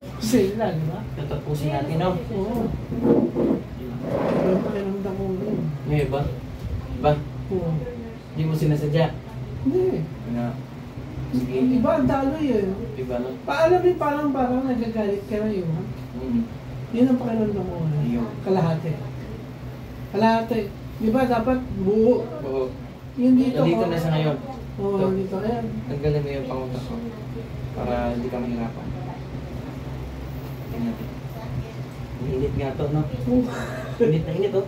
Sila, di ba? Tatapusin natin, no? Oo. Ang pakiramdam ko yun. Ngayon ba? Ba? Oo. Hindi mo sinasadya? Hindi. Ano? Sige. Iba ang daloy eh. Diba, no? Alam mo, parang nagagalit ka na yun. Yun ang pakiramdam ko na. Yun. Kalahati. Kalahati. Di ba dapat buo? Oo. Yun dito. Nandito na sa ngayon. Oo, dito. Ayan. Tanggalin mo yung pangunta ko. Para hindi ka mahirapan. Ganyan. Init nga to, no? Init na init, oh.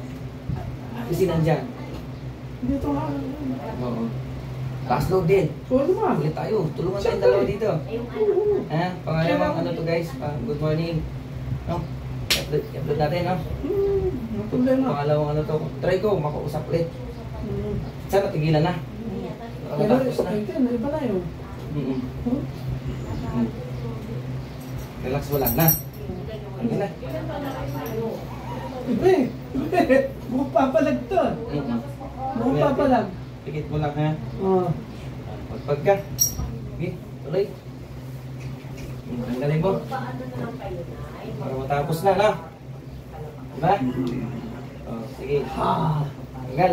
Kasi nandyan. Dito nga. Oo. Taas loob din. Oo naman. Ulit tayo. Tulungan tayong dalawa dito. Oo. Ha? Pangalawang ano to, guys? Good morning. No? I-upload natin, no? Ang problema. Pangalawang ano to. Try ko, makausap ulit. Sana tigilan na. Pero, Tapos na. iba na yun. Relax mo lang na. Ano na? Iba eh. Mukhang papalag to. Mukhang papalag. Pikit mo lang, ha? Oo. Pagpag ka. Sige, tuloy. Tanggalin mo. Para matapos na, no? Diba? Oh, sige. Tanggal.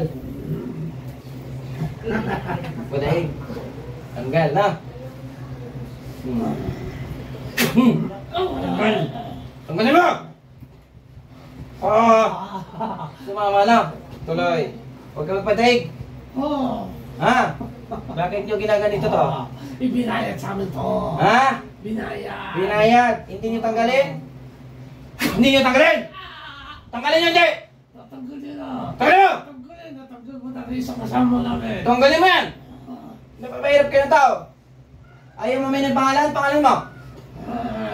Budaig. Tanggal, no? Tanggal. Tanggalin mo! Sumama na. Tuloy. Huwag ka magpadaig. Ha? Bakit nyo ginaganito to? Ibinayad sa amin to. Ha? Binayad. Binayad. Hindi nyo tanggalin? Hindi nyo tanggalin! Tanggalin nyo, hindi! Tatanggalin na. Tanggalin mo! Tatanggalin. Natanggal mo na rin sa kasama namin. Tanggalin mo yan! Napapahirap kayo ng tao. Ayaw mo may pangalan? Pangalan mo?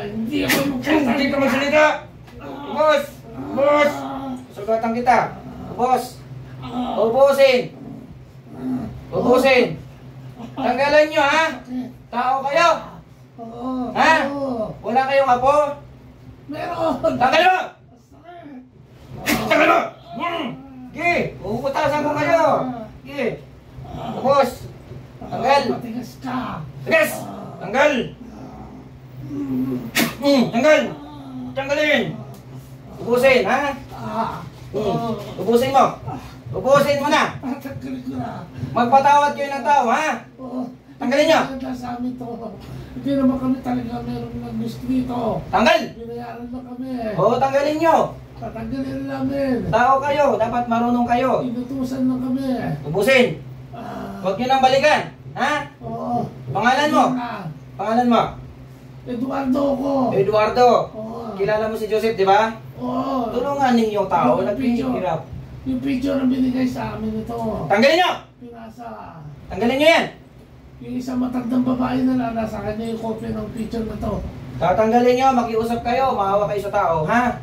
Hindi ako yung Hindi ka magsalita! Boss! Boss! Sugatan kita. Boss! Ubusin! Ubusin! Tanggalan nyo, ha? Tao kayo! Ha? Wala kayong apo? Meron. Tanggalin mo! Tanggalin mo! Sige! Uputasan ko kayo! Sige! Boss! Tanggal! Matigas ka. Tigas! Tanggal! Tanggal! Tanggalin! Ubusin, ha? Ubusin mo! Ubusin mo na! Tatanggalin ko na. Magpatawad kayo ng tao, ha? Tanggalin nyo! Binayad sa amin to. Hindi naman kami talaga meron ng gusto dito. Tanggal! Binayaran na kami. Oo, tanggalin nyo! Tatanggalin namin. Tao kayo, dapat marunong kayo. Inutusan na kami. Ubusin! Huwag nyo nang balikan, ha? Oo. Pangalan mo? Pangalan mo? Eduardo ko. Eduardo. Oo. Kilala mo si Joseph, di ba? Oo. Tulungan ninyo tao, Yung naghihirap. Yung picture na binigay sa amin ito. Tanggalin nyo! Pinasa. Tanggalin nyo yan! Yung isang matandang babae na nasa kanya yung copy ng picture na to. Tatanggalin nyo, makiusap kayo, maawa kayo sa tao, ha?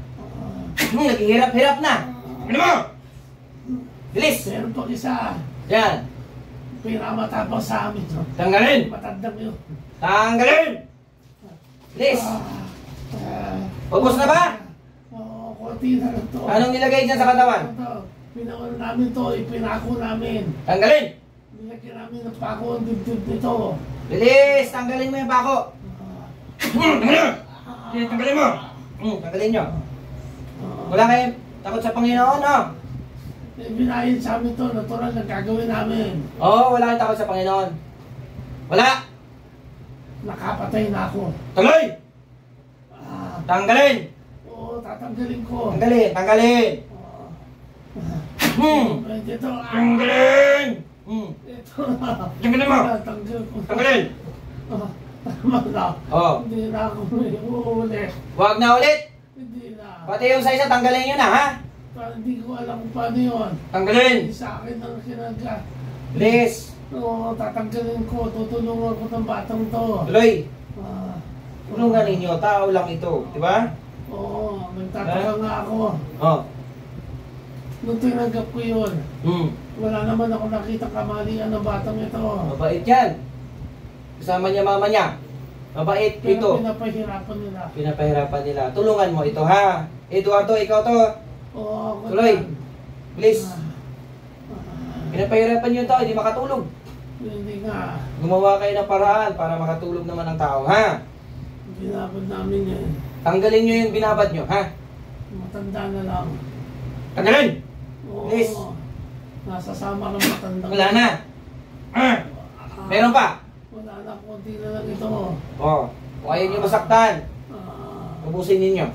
Naghihirap-hirap na! Ano mo? Bilis! Meron pa isa. Yan! Pinamatapang sa amin. No? Tanggalin! Matandang yun. Tanggalin! Bilis! Ubus na ba? Oo, konti na lang to. Anong nilagay dyan sa katawan? Pinawala namin to, ipinako namin. Tanggalin! Nilagyan namin ng pako ang dibdib nito. Bilis! Tanggalin mo yung bako! Tanggalin! Tanggalin mo! Tanggalin nyo. Wala kayo takot sa Panginoon, no? Binayad sa amin to, natural na gagawin namin. Oo, wala kayong takot sa Panginoon. Wala! Nakapatay na ako. Tuloy! Tanggalin! Oo, tatanggalin ko. Tanggalin! Tanggalin! Dito, Tanggalin! Ito na. Tanggalin mo! Tanggal ko. Tanggalin! Tama na. Oo. Hindi na ako may uulit. Huwag na ulit! Hindi na. Pati yung sa isa, tanggalin nyo na, ha? Hindi ko alam kung paano yun. Tanggalin! Hindi sa akin ang kinaga. Bilis! Oo, tatanggalin ko. Tutulungan ko ng batang to. Tuloy! Ah, Tulungan ninyo, tao lang ito, di ba? Oo, nagtataka nga ako. Oo. Nung tinanggap ko yun, Hmm. wala naman ako nakita kamalian ng batang ito. Mabait yan. Kasama niya mama niya. Mabait Pero ito. pinapahirapan nila. Pinapahirapan nila. Tulungan mo ito, ha? Eduardo, ikaw to. Oo, ako Tuloy. yan. Please. Ah, Pinapahirapan yung tao, hindi makatulog. Hindi nga. Gumawa kayo ng paraan para makatulog naman ang tao, ha? Ginapad namin yan. Tanggalin nyo yung binabad nyo, ha? Matanda na lang. Tanggalin! Oo. Please. Nasasama ng matanda. Wala na. Meron pa. Wala na, konti na lang ito. Oh, kung ayaw nyo masaktan, ubusin ninyo.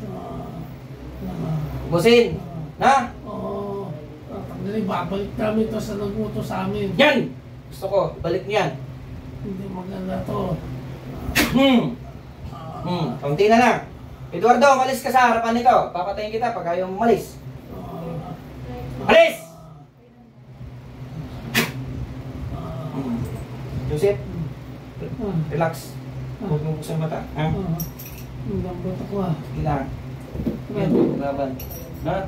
Ubusin. Na? Oo. Tatanggalin, babalik namin ito sa naguto sa amin. Yan! Gusto ko, balik nyo yan. Hindi maganda to. Kaunti na lang. Eduardo, umalis ka sa harapan nito. Papatayin kita pag ayaw mo umalis. Alis! Joseph, relax. Huwag mo buksan mata. Ha? Ang lambot ako ah. Sige lang. Yan, laban. Ha?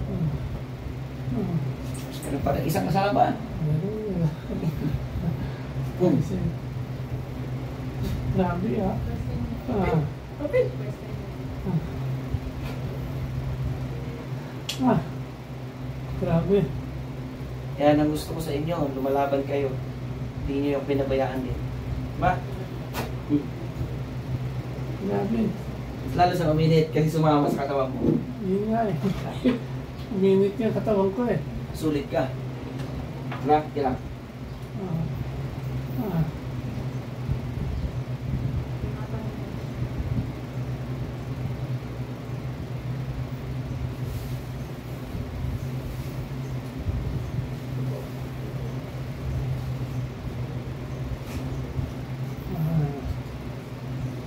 Pero parang isang kasalaban. Grabe ah. Kapit. Grabe. Yan ang gusto ko sa inyo. Lumalaban kayo. Hindi nyo yung pinabayaan din. Ba? Grabe. Lalo sa uminit kasi sumama sa katawan mo. Yun nga eh. Uminit yung katawan ko eh. Sulit ka. Diba? Kailang.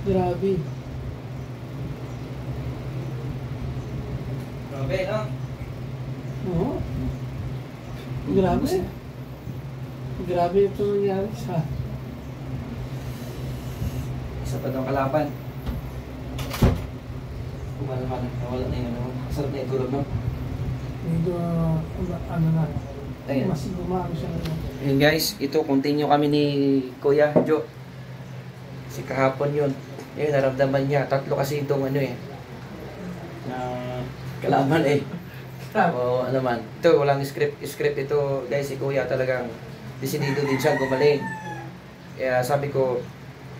Grabe. Grabe, no? Oo. Grabe. Grabe ito nangyari sa... Isa pa daw kalaban. Kumalaman, nawala na yun. Sarap na yung tulog, no? Medyo, ano na. Ayan. Mas gumano siya na. Ayun guys, ito continue kami ni Kuya Jo. Si kahapon yun. Ayun, naramdaman niya. 3 kasi itong ano eh. Na kalaban eh. Oo, ano man. Ito, walang script ito. Guys, si Kuya talagang desidido din siya gumaling. Kaya sabi ko,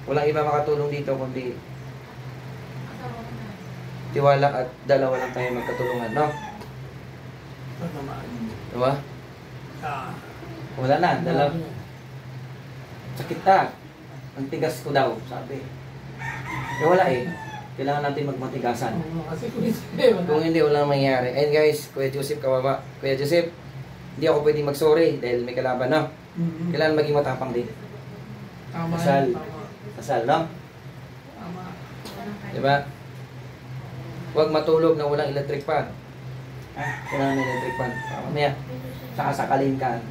walang iba makatulong dito kundi tiwala at dalawa lang tayo magkatulungan, no? Diba? Wala na, dalawa. Sakit na. Ang tigas ko daw, sabi. Eh wala eh. Kailangan natin magmatigasan. Kasi Kung hindi, wala mangyayari. And guys, Kuya Joseph, kawawa. Kuya Joseph, hindi ako pwede mag-sorry dahil may kalaban, no? Kailangan maging matapang din. Tama. Kasal. Kasal, no? Tama. Diba? Huwag matulog na walang electric fan. Kailangan may electric fan. Mamaya, sakasakalin ka.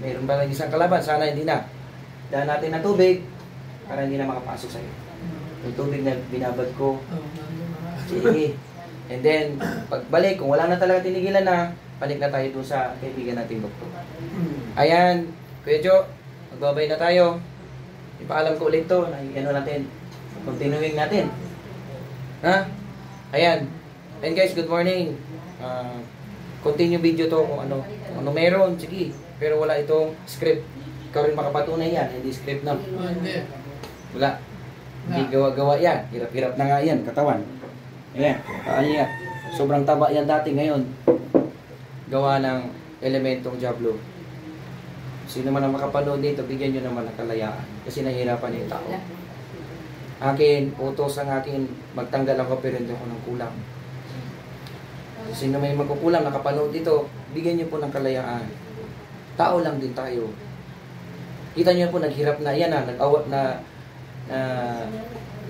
Mayroon ba lang isang kalaban? Sana hindi na. Dahil natin ng tubig para hindi na makapasok sa'yo. Yung tubig na binabad ko. Sige. And then, pagbalik, kung wala na talaga tinigilan na, balik na tayo doon sa kaibigan natin doktor. Ayan, Kuya Jo, magbabay na tayo. Ipaalam ko ulit to, ano natin, continuing natin. Ha? Ayan. And guys, good morning. Continue video to kung ano meron, sige. Pero wala itong script. Ikaw rin makapatunay yan, hindi script na. Hindi. Wala. Hindi gawa-gawa yan. Hirap-hirap na nga yan, katawan. Ayan, paano yan? Sobrang taba yan dati ngayon. Gawa ng elementong Diablo. Sino man ang makapanood dito, bigyan nyo naman ng kalayaan. Kasi nahihirapan yung tao. Akin, utos ang akin, magtanggal ako pero hindi ako ng kulang. Sino may magkukulang, nakapanood dito, bigyan nyo po ng kalayaan. Tao lang din tayo. Kita nyo po, naghirap na yan nag-awat na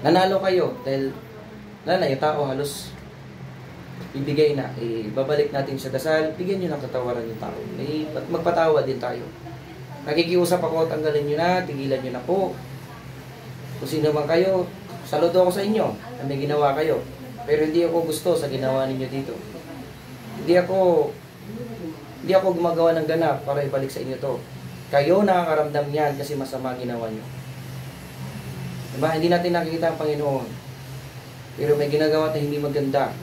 nanalo kayo dahil yung tao halos ibigay na, babalik natin sa dasal, bigyan nyo ng katawaran yung tao. Magpatawa din tayo. Nakikiusap ako, tanggalin nyo na, tigilan nyo na po. Kung sino man kayo, saludo ako sa inyo na may ginawa kayo. Pero hindi ako gusto sa ginawa ninyo dito. Hindi ako gumagawa ng ganap para ibalik sa inyo to. Kayo nakakaramdam yan kasi masama ginawa nyo. Diba? Hindi natin nakikita ang Panginoon. Pero may ginagawa na hindi maganda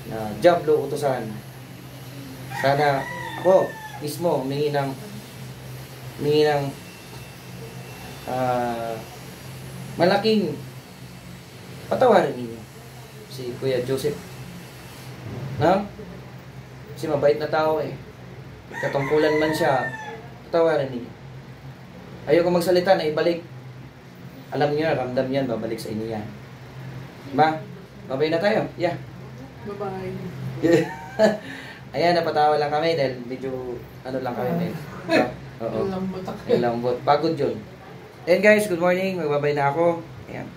na Diablo utusan. Sana ako mismo humingi ng malaking patawarin ninyo Si Kuya Joseph. No? Kasi mabait na tao eh. Katungkulan man siya, tatawarin niyo. Ayoko magsalita na ibalik. Alam niyo na, ramdam yan, babalik sa inyo yan. Diba? Babay na tayo. Yeah. Bye-bye. Ayan, napatawa lang kami dahil medyo ano lang kami men. Oo. Ang lambot ako. Ang lambot. Pagod yun. Then guys, good morning. Magbabay na ako. Ayan.